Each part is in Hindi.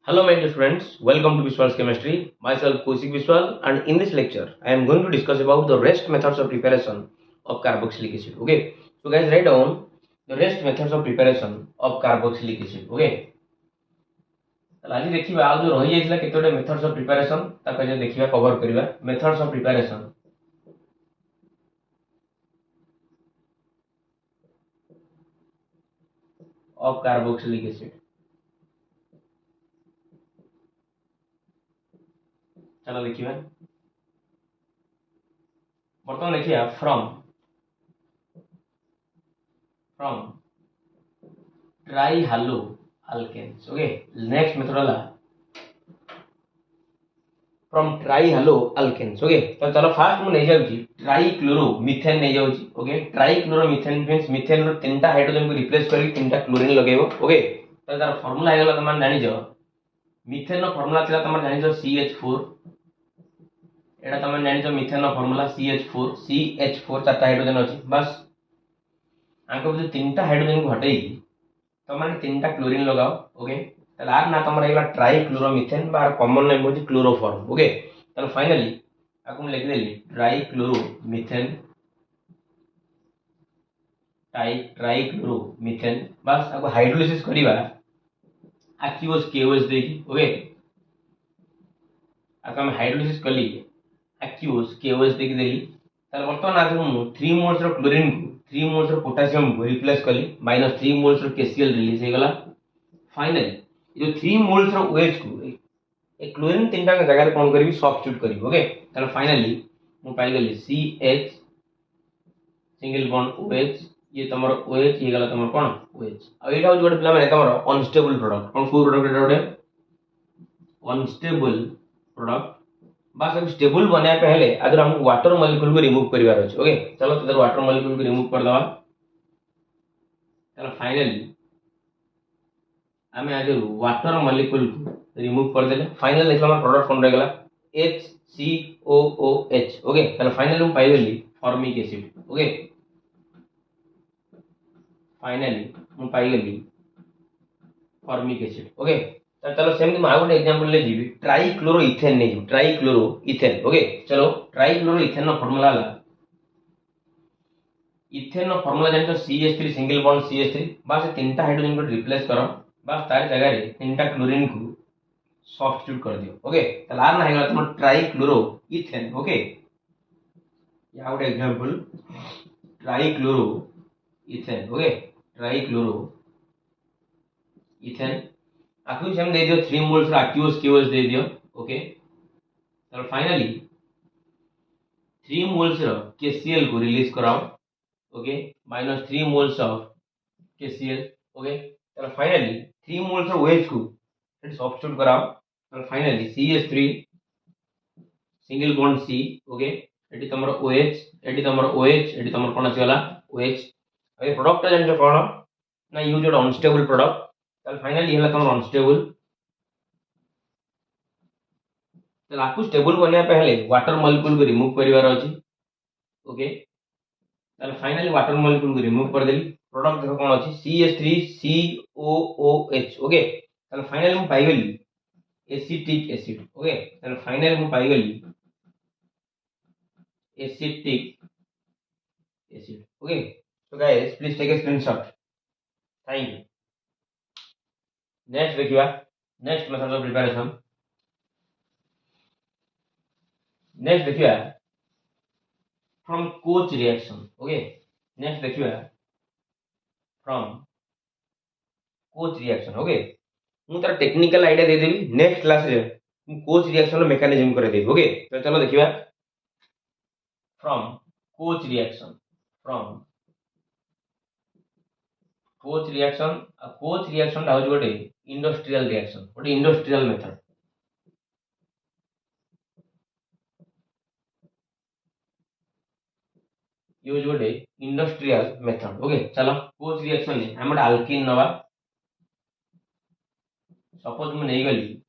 Hello my dear friends, welcome to Vishwal's Chemistry. Myself Kaushik Vishwal, and in this lecture I am going to discuss about the rest methods of preparation of carboxylic acid. Okay, so guys write down the rest methods of preparation of carboxylic acid. Okay, आज देखिए आज जो रही जाइछला केतोटे मेथड्स ऑफ प्रिपरेशन ताको जे देखिबा कवर करिबा methods of preparation of carboxylic acid. चलो देखिबा बर्तमान देखिया from try hello alkanes. Okay, next method वाला from try hello alkanes. Okay, तो चलो फास्ट मु नै जाउची ट्राई क्लोरो मीथेन नै जाउची. Okay, trichloromethane means methane रो तीनटा हाइड्रोजन को रिप्लेस करी तीनटा क्लोरीन लगेबो. ओके, तो तार फार्मूला आइगला तमन जानि जो मीथेन रो फार्मूला थिला तमन जानि जो CH4. एटा तमन जानि जो मीथेन रो फार्मूला CH4 चारटा हाइड्रोजन अछि. बस आंको जो तीनटा हाइड्रोजन को हटेई तमन तीनटा क्लोरीन लगाओ. ओके, ताले आर ना तमन आइगला ट्राई क्लोरोमीथेन बार कॉमन नेम होची क्लोरोफॉर्म. ओके, ताले फाइनली आकु लिख देली ट्राई क्लोरोमीथेन ट्राई क्लोरोमीथेन. बस आकु हाइड्रोलिसिस करिबा एक्यूएस केओएस देकी. ओके, आकु हम हाइड्रोलिसिस कली एक्यूएस केओएस देकी देली. ताले वर्तमान आज हम 3 मोल्स रो क्लोरीन को 3 मोल्स रो पोटेशियम को रिप्लेस कली -3 मोल्स रो केसीएल रिलीज हे गला. फाइनली जो 3 मोल्स रो OH को एक क्लोरीन तीनटा के जगह कोन करबी सब्स्टिट्यूट करबी. ओके, ताले फाइनली मु पाई गेली CH सिंगल बॉन्ड OH. ये तमरो OH ये गला तमरो कोन OH. आ एटा जो पिला माने तमरो अनस्टेबल प्रोडक्ट कोन को प्रोडक्ट एटा ओडे अनस्टेबल प्रोडक्ट. बस अब स्टेबल बनाए पहले अगर हम वाटर मॉलिक्यूल को रिमूव करिवार अछि. ओके, चलो तो वाटर मॉलिक्यूल को रिमूव कर दवा. चलो फाइनली हमें आज वाटर मॉलिक्यूल को रिमूव कर देले. फाइनल देखला हमर प्रोडक्ट कोन रहगला HCOOH. ओके, चलो फाइनली हम पाई गेली फॉर्मिक एसिड. ओके, फाइनली हम पाई गेली फॉर्मिक एसिड. ओके, तो चलो सेम मैं आउट एग्जांपल ले जीबी ट्राई क्लोरो इथेन ने जी ट्राई क्लोरो इथेन. ओके, चलो ट्राई क्लोरो इथेन नो फार्मूला ला इथेन नो फार्मूला जानि तो CH3 सिंगल बॉन्ड CH3. बस तीनटा हाइड्रोजन को रिप्लेस करो. बस तार जगह रे तीनटा क्लोरीन को सब्स्टिट्यूट कर दियो. ओके, तो आर ना हेगला तुम ट्राई क्लोरो इथेन. ओके, या आउट example trichloroethane. Okay, trichloroethane आकु सेम दे दियो 3 मोल्स रा एक्यूएस केओएस दे दियो. ओके, तो फाइनली 3 मोल्स रा केसीएल को रिलीज कराओ. Okay, -3 moles of KCl. Okay, तो फाइनली 3 मोल्स ऑफ OH को सब्स्टिट्यूट कराओ. तो finally CH3 single bond C. Okay, एटी तमरो OH एटी तमरो OH एटी तमरो कोन आसी वाला OH. ए प्रोडक्ट जानि जो कोन ना यूज एट अनस्टेबल प्रोडक्ट. तो फाइनली हेला तमरो अनस्टेबल. तो आकु स्टेबल बनिया पहले वाटर मॉलिक्यूल को रिमूव करिवार अछि. ओके, तो फाइनली वाटर मॉलिक्यूल को रिमूव कर देली. प्रोडक्ट देखो कोन अछि CH3COOH. ओके, तो फाइनली हम पाई गेली एसिटिक एसिड. ओके, तो फाइनली हम पाई गेली acetic acid. Okay, so guys please take a screenshot. Thank you. Next देखिबा next method of preparation. Next देखिबा from Koch reaction. Okay, next देखिबा फ्रॉम कोच रिएक्शन. ओके, मु तार टेक्निकल आईडिया दे देबी नेक्स्ट क्लास रे मु कोच रिएक्शन रो मेकानिज्म करे देबी. ओके, तो चलो देखिबा from Koch reaction. From Koch reaction coach reaction दा हो गोटे इंडस्ट्रियल रिएक्शन गोटे इंडस्ट्रियल मेथड. यूज गोटे इंडस्ट्रियल मेथड. ओके, चलो कोच रिएक्शन ने हम अल्किन नवा. सपोज मु नै गली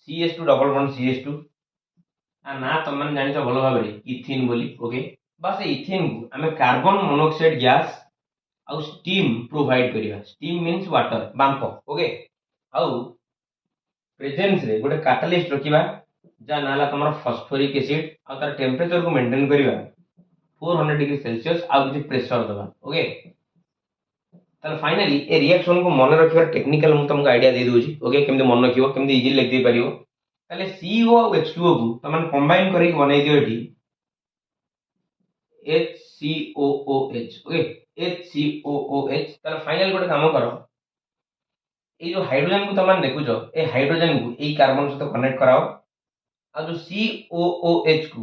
CH2 डबल बॉन्ड CH2 आ ना तुम मैंने जानि भल भाव इथिन बोली. ओके, बस इथिन को आम कार्बन मोनोक्साइड गैस आउ स्टीम प्रोवाइड करिया. स्टीम मींस वाटर बांप. ओके, आउ प्रेजेंस रे गोटे कैटलिस्ट रखिबा जा नाला तमर फास्फोरिक एसिड आ तार टेम्परेचर को मेंटेन करिवा 400 डिग्री सेल्सियस आ कि प्रेशर दबा ओके ताले फाइनली ए रिएक्शन को मन रखिबा टेक्निकल मु तुमको आईडिया दे दोजी ओके केमते मन रखिबो केमते इजीली लिख दे परियो ताले CO और H2O को तमन कंबाइन करी बनाई दियो एठी HCOOH ओके HCOOH ताले फाइनल गोटे काम करो ये जो हाइड्रोजन को तमन देखुजो ए हाइड्रोजन को ए कार्बन सहित कनेक्ट कराओ आ जो COOH को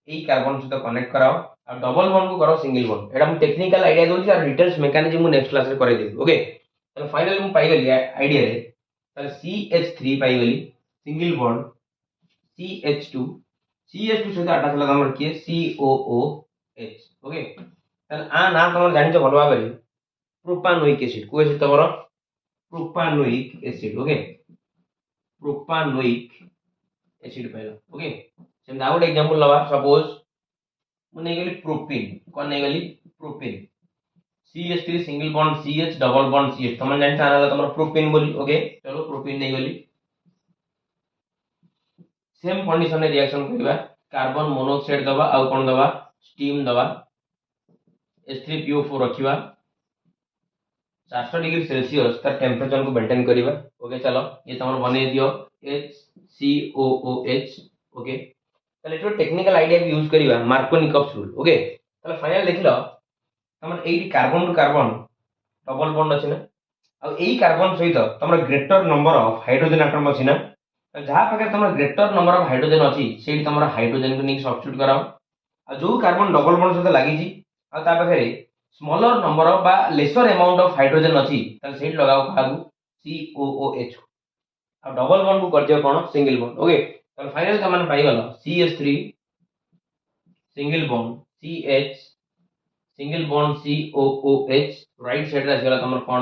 ए कार्बन सहित कनेक्ट कराओ आ डबल बॉन्ड को करो सिंगल बॉन्ड एटा हम टेक्निकल आईडिया दोची आ डिटेल्स मैकेनिज्म मु नेक्स्ट क्लास रे करे देबी ओके तो फाइनली मु पाई गेली आईडिया रे ताले CH3 पाई गेली सिंगल बॉन्ड CH2 सहित अटैच लगा हमर के COOH ओके ताले आ नाम तमर जानि छ भलवा बरी प्रोपानोइक एसिड को एसिड तमर propanoic acid okay propanoic acid पाइला ओके सेम आउट एग्जांपल लवा सपोज मु नै गेली प्रोपेन कोन नै गेली propene CH3 single bond CH double bond CH तमन जानि थाना तमर प्रोपेन बोली ओके चलो प्रोपेन नै गेली सेम कंडीशन रे रिएक्शन करबा कार्बन मोनोऑक्साइड दबा आ कोन दबा स्टीम दबा H3PO4 रखिबा 400 डिग्री सेल्सियस तार टेम्परेचर को मेंटेन करिबा ओके चलो ये तमर बने दियो HCOOH ओके ताले जो टेक्निकल आईडिया भी यूज करिबा मार्कोनिकॉप्स रूल ओके ताले फाइनल देखिलो तमर एई carbon to carbon double bond अछि ना आ एई कार्बन सहित तमर greater number of hydrogen atom अछि ना जहाँ पाखे तमर ग्रेटर नंबर ऑफ हाइड्रोजन अछि सेही तमर हाइड्रोजन को निक सब्स्टिट्यूट कराओ आ जो कार्बन डबल बॉन्ड सहित लागि जी आ ता पाखे स्मॉलर नंबर ऑफ बा लेसर अमाउंट ऑफ हाइड्रोजन अछि ताले सेही लगाओ कागु COOH आ डबल बॉन्ड को कर दियो कोन सिंगल बॉन्ड ओके ताले फाइनल त माने पाई गलो CH3 single bond CH single bond COOH right side रे गला तमर कोन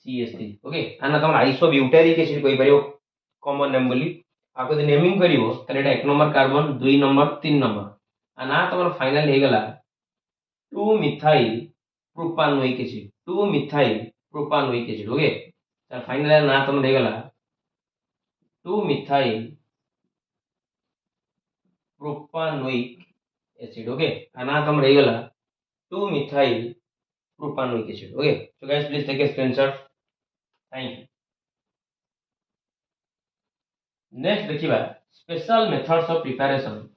CH3 ओके आना तमर आइसोब्यूटारिक एसिड कोइ परियो कॉमन नेम बोली आको दे नेमिंग करिवो ताले एटा 1 नंबर कार्बन 2 नंबर 3 नंबर आ ना तमर फाइनल हे गला 2 methyl propanoic acid 2 methyl propanoic acid okay ताले फाइनल ना तमर हे गला 2 मिथाइल प्रोपानोइक एसिड ओके आ ना तमर हे गला 2 methyl propanoic acid okay so guys please take a screenshot thank you next देखिबा special methods of preparation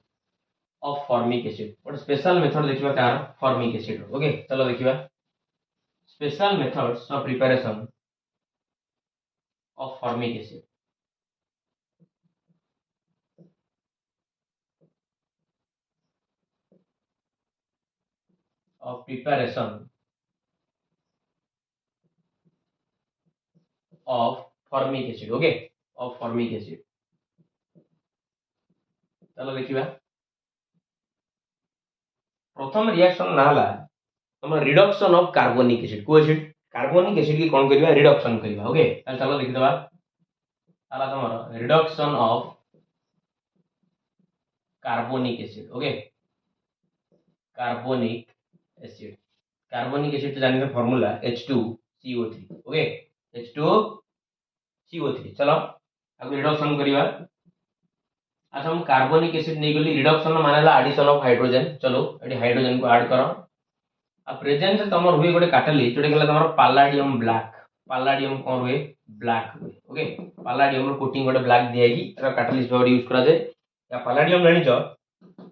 of formic acid और स्पेशल मेथड देखिबा कार फॉर्मिक एसिड ओके चलो देखिबा special methods of preparation of formic acid of preparation of formic acid okay of formic acid चलो देखिबा प्रथम रिएक्शन नाला तमर रिडक्शन ऑफ कार्बोनिक एसिड को एसिड कार्बोनिक एसिड की कोन करिबा रिडक्शन करिबा ओके चलो लिख देबा आला तमर reduction of carbonic acid okay carbonic acid जानिबा फार्मूला H2CO3 ओके H2CO3 चलो अब रिडक्शन करिबा अच्छा हम कार्बोनिक एसिड नै गली रिडक्शन मानेला एडिशन ऑफ हाइड्रोजन चलो एडी हाइड्रोजन को ऐड करो आ प्रेजेंट तमर हुए गोटे कैटलिस्ट जोटे गला तमर पैलाडियम कोन हुए ब्लैक हुए ओके पैलाडियम रो कोटिंग गोटे ब्लैक दियागी एरा कैटलिस्ट भाव यूज करा जाय या पैलाडियम जानि छ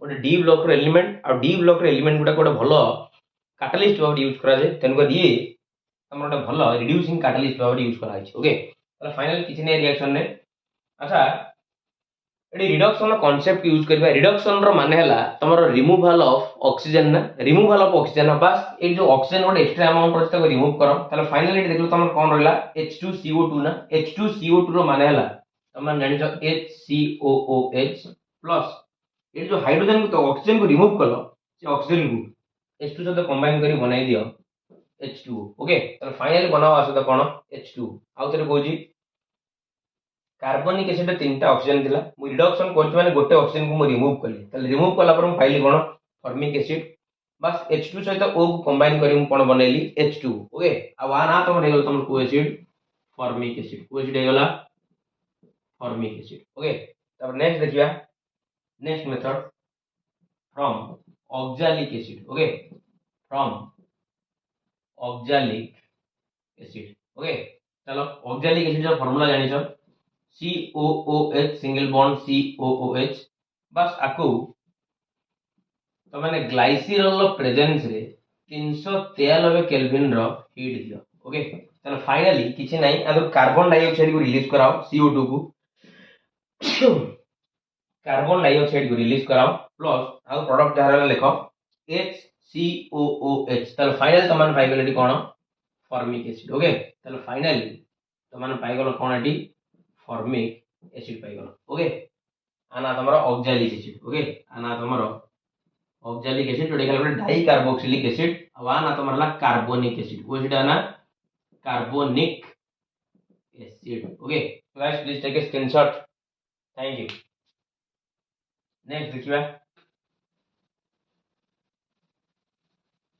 गोटे डी ब्लॉक रो एलिमेंट आ डी ब्लॉक रो एलिमेंट गोटे भलो कैटलिस्ट भाव यूज करा जाय तेन को दिए तमर गोटे भलो रिड्यूसिंग कैटलिस्ट भाव यूज करा छै ओके ताले फाइनल किछि नै रिएक्शन ने अच्छा एडी रिडक्शन कांसेप्ट यूज करबा रिडक्शन रो माने हला तमर रिमूवल ऑफ ऑक्सीजन ना रिमूवल ऑफ ऑक्सीजन बस ए जो ऑक्सीजन गोटे एक्स्ट्रा अमाउंट रहता है रिमूव करो ताले फाइनली देखलो तमर कोन रहला H2CO2 ना H2CO2 रो माने हला तमन जानि छ HCOOH प्लस ये जो हाइड्रोजन को तो ऑक्सीजन को रिमूव कलो से ऑक्सीजन को H2 से कंबाइन करी बनाई दियो H2O ओके ताले फाइनली बनाओ आसे तो कोन H2 आउ तरे कोजी कार्बनिक एसिड तीनटा ऑक्सीजन थिला मु रिडक्शन करछ माने गोटे ऑक्सीजन को मु रिमूव करली ताले रिमूव कला पर मु पाइली कोन फॉर्मिक एसिड बस H2 सहित O को कंबाइन करी मु कोन बनेली H2 ओके आ वा ना तमर हेगल तमर को एसिड फॉर्मिक एसिड हे गला फॉर्मिक एसिड ओके तब नेक्स्ट देखिया next method from oxalic acid okay from oxalic acid okay चलो ऑक्सैलिक एसिड जो फार्मूला जानी छ COOH सिंगल बॉन्ड COOH बस आकु तो माने ग्लाइसिरॉल प्रेजेंस रे 393 केल्विन रो हीट दियो ओके चलो फाइनली किछि नाही अगर कार्बन डाइऑक्साइड को रिलीज कराओ CO2 को कार्बन डाइऑक्साइड को रिलीज कराओ प्लस आउ प्रोडक्ट जहार लिखो HCOOH तल फाइनल तमन पाइगलटी कोन फॉर्मिक एसिड ओके तल फाइनली तमन पाइगलो कोन एटी फॉर्मिक एसिड पाइगलो ओके आना तमरो ऑक्सैलिक एसिड ओके आना तमरो ऑक्सैलिक एसिड जोटे कहला डाई कार्बोक्सिलिक एसिड आना तमरला कार्बोनिक एसिड वो जेटा ना carbonic acid okay so guys please take a screenshot thank you next देखिबा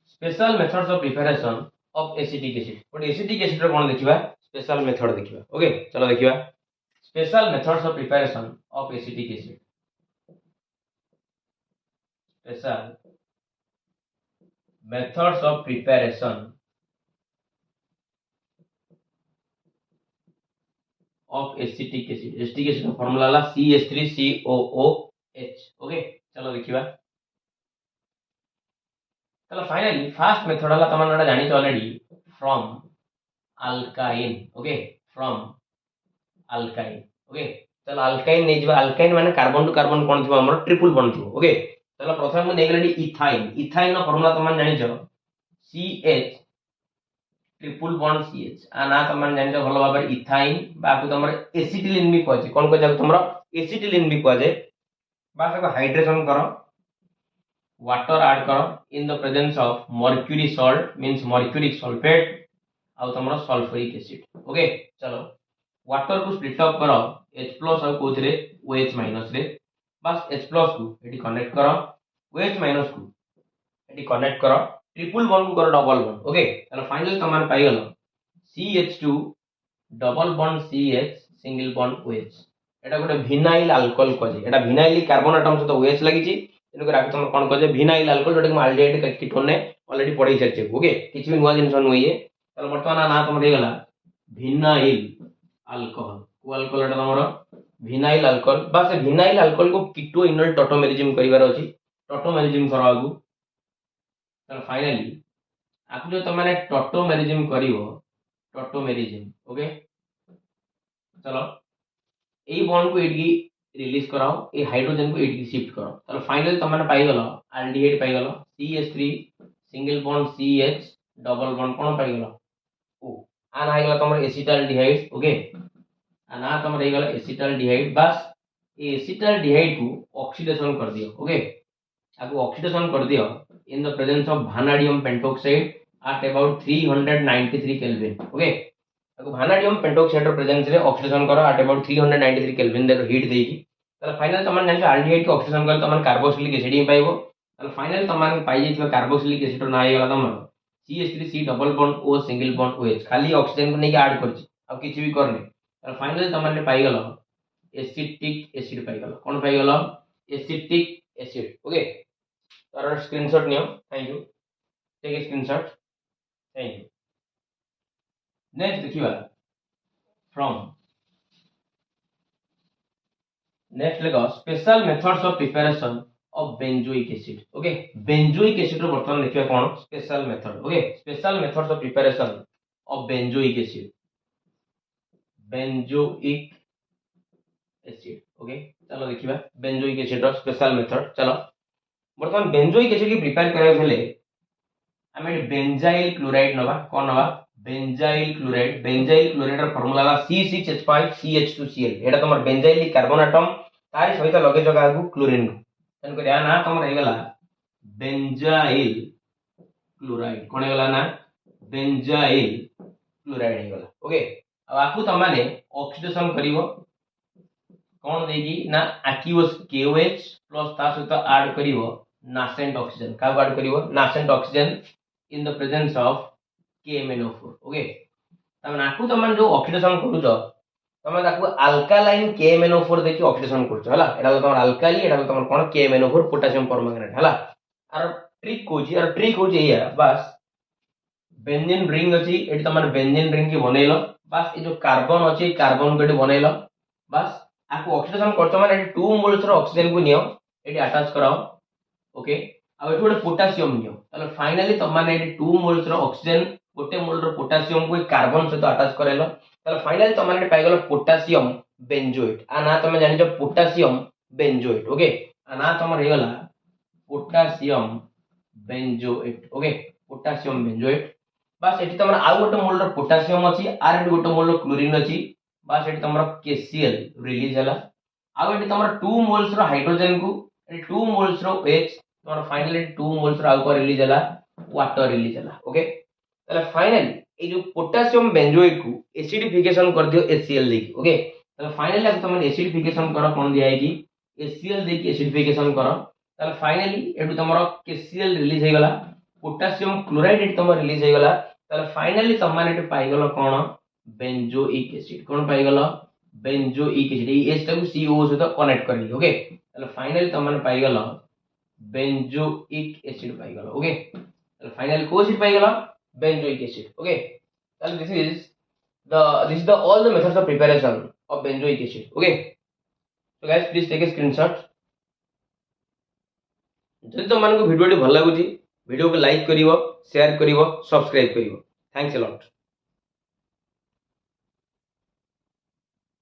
special methods of preparation of acetic acid but acetic acid रो कोन देखिबा स्पेशल मेथड देखिबा ओके चलो देखिबा special methods of preparation of acetic acid special methods of preparation of acetic acid acetic acid का फार्मूला ला CH3COOH ओके चलो देखिबा चलो फाइनली फर्स्ट मेथड वाला तमन जानी already from alkyne okay from alkyne okay चलो अल्काइन नै जबा अल्काइन माने कार्बन टू कार्बन कोन थिबो हमर ट्रिपल बॉन्ड थिबो ओके चलो प्रथम नै गेलडी इथाइन इथाइन नो फार्मूला तमन जानि छ CH ट्रिपल बॉन्ड CH आ ना तमन जानि छ भलो भाबे इथाइन बाकु तमर एसिटिलिन भी कहै छै कोन को जाक तमर एसिटिलिन भी कहै छै बास को हाइड्रेशन करो वाटर ऐड करो in the presence of mercury salt means mercuric sulphate आ तमरो सल्फ्यूरिक एसिड ओके चलो वाटर को स्प्लिट अप करो H+ और कोथरे OH- रे बस H+ को एटी कनेक्ट करो OH- को एटी कनेक्ट करो ट्रिपल बॉन्ड को करो डबल बॉन्ड ओके चलो फाइनल तमन पाई गलो CH2 double bond CH single bond OH एटा गोटे विनाइल अल्कोहल कजे एटा विनाइल कार्बन एटम से तो OH लागि छि तेनु कर तुम कोन कजे vinyl alcohol Jote aldehyde ketone ने ऑलरेडी पढ़ी सारछे ओके किछ भी नुवा जिंस न होइए चलो वर्तमान ना तुम रे गला विनाइल अल्कोहल को अल्कोहल एटा हमरो विनाइल अल्कोहल बस विनाइल अल्कोहल को कीटो इनल टोटोमेरिज्म करिवार अछि टोटोमेरिज्म करा आगु चलो फाइनली आकु जो तमाने टोटोमेरिज्म करिवो टोटोमेरिज्म ओके चलो ए बॉन्ड को एडी रिलीज कराओ ए हाइड्रोजन को एडी शिफ्ट करो चलो फाइनल तमाने पाई गलो एल्डिहाइड पाई गलो CH3 single bond CH double bond कोन पाई गलो ओ आना आइ गलो तमर एसिटाल्डिहाइड ओके आना तमर रे गलो एसिटाल्डिहाइड बस ए एसिटाल्डिहाइड को ऑक्सीडेशन कर दियो ओके आको ऑक्सीडेशन कर दियो in the presence of vanadium pentoxide at about 393 kelvin okay आको vanadium pentoxide रो प्रेजेंस रे ऑक्सीडेशन करो at about 393 केल्विन दे हीट देकी तले फाइनल तमन जानि एल्डिहाइड को ऑक्सीडेशन कर तमन कार्बोक्सिलिक एसिड ही पाइबो तले फाइनल तमन पाइ जेथिबा कार्बोक्सिलिक एसिड रो ना आइ गला तमन CH3C double bond O single bond OH खाली ऑक्सीजन को नहीं ऐड करछि अब किछ भी करने तले फाइनल तमन ने पाइ गलो एसिटिक एसिड पाइ गलो कोन पाइ गलो एसिटिक एसिड ओके तार स्क्रीनशॉट नियो thank you take a screenshot thank you next देखिबा फ्रॉम नेक्स्ट लेगो special methods of preparation of benzoic acid okay benzoic acid रो वर्तमान देखिबा कोन special method okay special methods of preparation of benzoic acid benzoic acid okay चलो देखिबा बेंजोइक एसिड रो स्पेशल मेथड चलो वर्तमान बेंजोइक एसिड की प्रिपेयर करे भेले हमें बेंजाइल क्लोराइड नबा कोन नबा बेंजाइल क्लोराइड रो फार्मूला ला C6H5CH2Cl एटा तमर बेंजाइल कार्बन एटम तारि सहित लगे जगह को क्लोरीन तन कर ना तमर हे गला बेंजाइल क्लोराइड कोन हे गला ना बेंजाइल क्लोराइड हे गला ओके अब आकु तमाने ऑक्सीडेशन करिवो कोन देगी ना एक्वस KOH प्लस ता सहित ऐड करिवो नासेंट ऑक्सीजन का ऐड करिवो nascent oxygen in the presence of KMnO4 okay तमन आकु तमन जो ऑक्सीडेशन करू जो तमे ताको अल्कालाइन KMnO4 देखि ऑक्सीडेशन करछ हला एटा तमर अल्काली एटा तमर कोन KMnO4 पोटेशियम परमैंगनेट हला आर ट्रिक होची या बस बेंजीन रिंग अछि एटी तमर बेंजीन रिंग की बनेलो बस ए जो कार्बन अछि कार्बन को एटी बनेलो बस आको ऑक्सीडेशन करछ माने एटी 2 मोल्स रो ऑक्सीजन को नियो एटी अटैच कराओ ओके आ एटी गोटे पोटेशियम नियो ताले फाइनली तम माने एटी 2 मोल्स रो ऑक्सीजन गोटे मोल रो पोटेशियम को कार्बन सहित अटैच करेलो ताले फाइनली तम माने पाइगलो पोटेशियम बेंजोएट आ ना तमे जानि जो पोटेशियम बेंजोएट ओके आ ना तमर हेगला potassium benzoate okay potassium benzoate बस एटी तमर आ गोटे मोल रो पोटेशियम अछि आर एटी गोटे मोल रो क्लोरीन अछि बस एटी तमर KCl रिलीज हला आ एटी तमर 2 मोल्स रो हाइड्रोजन को एटी 2 मोल्स रो H तमर फाइनली 2 मोल्स रो आउको रिलीज हला वाटर रिलीज हला ओके ताले फाइनली ए जो पोटेशियम बेंजोएट को एसिडिफिकेशन कर दियो HCl देकी ओके ताले फाइनली अब तमन एसिडिफिकेशन करो कोन दिया है कि HCl देकी एसिडिफिकेशन करो ताले फाइनली एटू तमर KCl रिलीज हे गला पोटेशियम क्लोराइड एटी तमर रिलीज हे गला ताले फाइनली तमन एटी पाई गलो कोन बेंजोइक एसिड कोन पाई गलो बेंजोइक एसिड ए H टाको CO सहित कनेक्ट करली ओके ताले फाइनली तमन पाई गलो बेंजोइक एसिड पाई गलो ओके ताले फाइनली को एसिड पाई गलो benzoic acid okay and this is the all the methods of preparation of benzoic acid okay so guys please take a screenshot जदि तुम मान को वीडियो भल लागुची वीडियो को लाइक करिवो शेयर करिवो सब्सक्राइब करिवो थैंक्स अ लॉट।